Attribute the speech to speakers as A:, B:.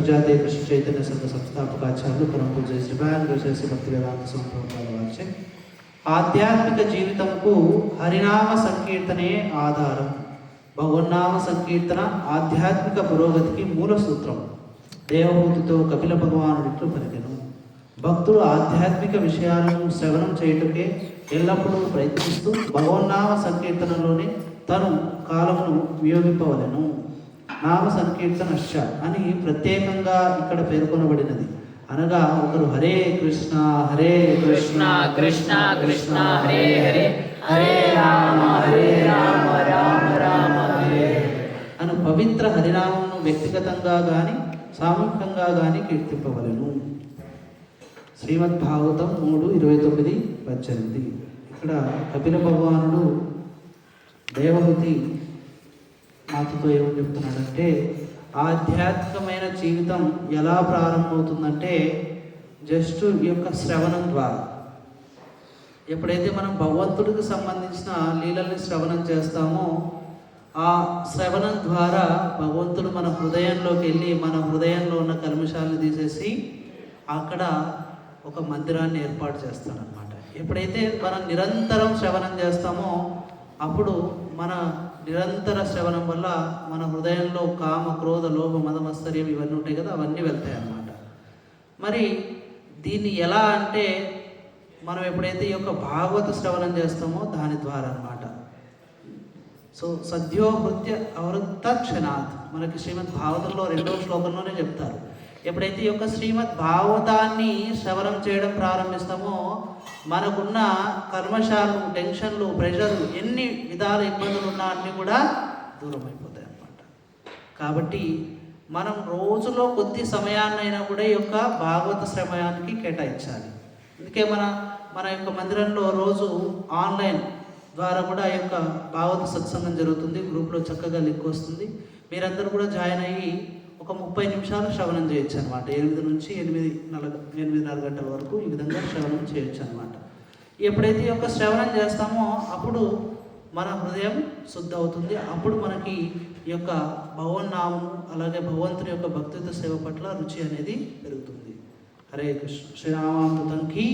A: అంతర్జాతీయ కృష్ణ చైతన్య సంఘ సంస్థాపకాచార్యులు పరమ పూజ్య శ్రీ శ్రీ భక్తి వేదాంత స్వామి వారి ఆధ్యాత్మిక జీవితంకు హరినామ సంకీర్తనే ఆధారం. భగవన్నామ సంకీర్తన ఆధ్యాత్మిక పురోగతికి మూల సూత్రం. దేవహూతితో కపిల భగవానుడిట్లు పలికెను. భక్తుడు ఆధ్యాత్మిక విషయాలను శ్రవణం చేయుటకే ఎల్లప్పుడూ ప్రయత్నిస్తూ భగవన్నామ సంకీర్తనలోనే తను కాలమును వినియోగింపవలెను. నామ సంకీర్తనశ్చ అని ప్రత్యేకంగా ఇక్కడ పేర్కొనబడినది. అనగా ఒకరు హరే కృష్ణ కృష్ణ కృష్ణ హరే హరే హరే రామ రామ రామ హరే అను పవిత్ర హరినామమును వ్యక్తిగతంగా గాని సామూహికంగా గాని కీర్తింపవలెను. శ్రీమద్భాగవతం 3:29-18. ఇక్కడ కపిల భగవానుడు దేవహూతి మాతతో ఏమని చెప్తున్నాడంటే, ఆధ్యాత్మికమైన జీవితం ఎలా ప్రారంభమవుతుందంటే జస్ట్ ఈ యొక్క శ్రవణం ద్వారా. ఎప్పుడైతే మనం భగవంతుడికి సంబంధించిన లీలల్ని శ్రవణం చేస్తామో ఆ శ్రవణం ద్వారా భగవంతుడు మన హృదయంలోకి వెళ్ళి మన హృదయంలో ఉన్న కల్మషాలను తీసేసి అక్కడ ఒక మందిరాన్ని ఏర్పాటు చేస్తాడనమాట. ఎప్పుడైతే మనం నిరంతరం శ్రవణం చేస్తామో అప్పుడు మన నిరంతర శ్రవణం వల్ల మన హృదయంలో కామ క్రోధ లోభ మద మత్సర్యం ఇవన్నీ ఉంటాయి కదా, అవన్నీ వెళ్తాయి అన్నమాట. మరి దీన్ని ఎలా అంటే మనం ఎప్పుడైతే ఈ యొక్క భాగవత శ్రవణం చేస్తామో దాని ద్వారా అన్నమాట. సో సద్యోహృత్య అవృత్త క్షణాత్ మనకి శ్రీమద్ భాగవతంలో 2వ శ్లోకంలోనే చెప్తారు. ఎప్పుడైతే ఈ యొక్క శ్రీమద్ భాగవతాన్ని శ్రవణం చేయడం ప్రారంభిస్తామో మనకున్న కర్మశాలు, టెన్షన్లు, ప్రెషర్లు, ఎన్ని విధాల ఇబ్బందులు ఉన్నా అన్నీ కూడా దూరం అయిపోతాయి అన్నమాట. కాబట్టి మనం రోజులో కొద్ది సమయాన్నైనా కూడా ఈ యొక్క భాగవత శ్రవణానికి కేటాయించాలి. అందుకే మన యొక్క మందిరంలో రోజు ఆన్లైన్ ద్వారా కూడా ఈ యొక్క భాగవత సత్సంగం జరుగుతుంది. గ్రూప్లో చక్కగా లింక్ వస్తుంది. మీరందరూ కూడా జాయిన్ అయ్యి ఒక 30 నిమిషాలు శ్రవణం చేయొచ్చు అనమాట. 8 నుంచి 8:30 గంటల వరకు ఈ విధంగా శ్రవణం చేయొచ్చు అనమాట. ఎప్పుడైతే ఈ యొక్క శ్రవణం చేస్తామో అప్పుడు మన హృదయం శుద్ధ అవుతుంది. అప్పుడు మనకి ఈ యొక్క భగవన్నామము అలాగే భగవంతుని యొక్క భక్తియుత సేవ పట్ల రుచి అనేది పెరుగుతుంది. హరే కృష్ణ. శ్రీరామామృతంకి